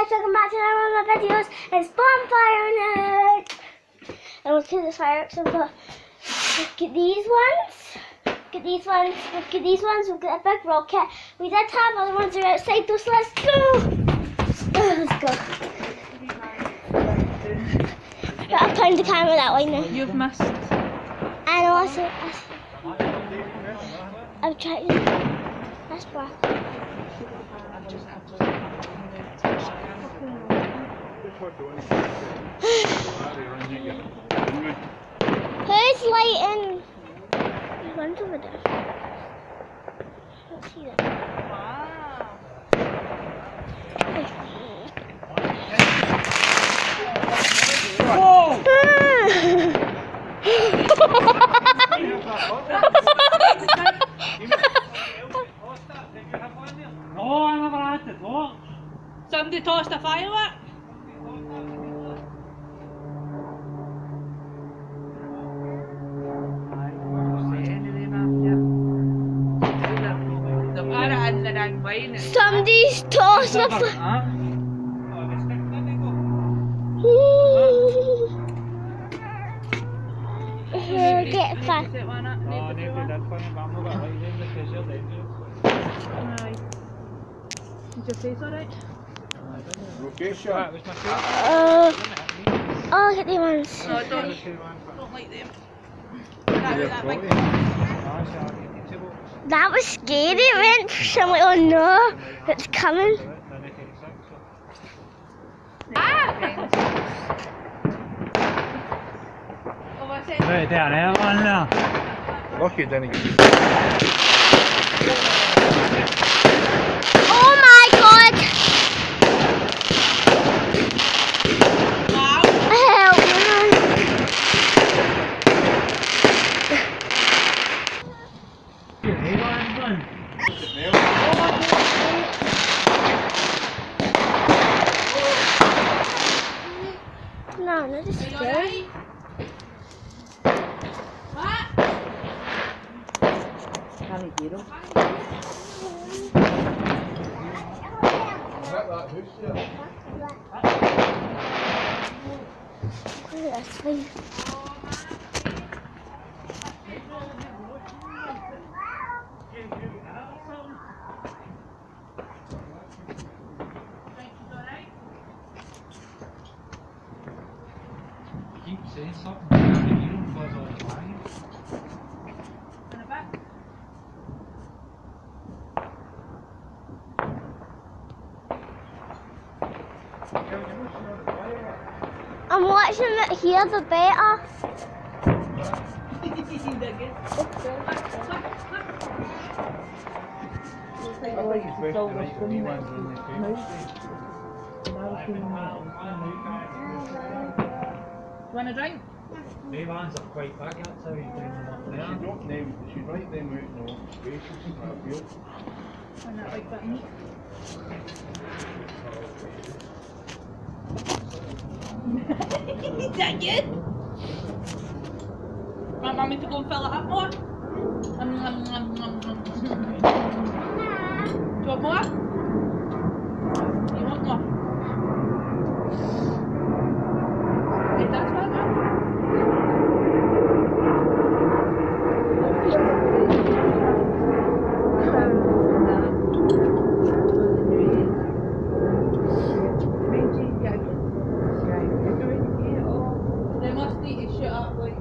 guys, welcome back to another one of my videos. It's Bonfire Nerd. And we'll do this fireworks. So we'll get these ones. Get these ones. We'll get these ones. We'll get a big rocket. We did have other ones that are outside, so let's go. Let's go. But I've turned the camera that way now. You've missed. And also, I'm trying to. That's black. Who's lighting? There's one over there. I don't see that. No, I never had it. What? Somebody tossed a firework. Somebody's tossed a Get fast. Is your face alright? Location. Oh, look at the ones. No, don't like them. That was scary. It went. So I'm like, oh no, it's coming. Right there, one now. Lucky didn't get Oh my god! Help me! No, not this way. That's fine. keep saying something. You don't buzz all the time. I'm watching it here the better. Want a drink? My vans are quite big, that's how you bring them up there. She'd write them out in all spaces in that field. And that like that meat. Is that good? Want mommy to go and fill it up more? Do you want more? You want more? Okay, that's fine now. They must need to shut up like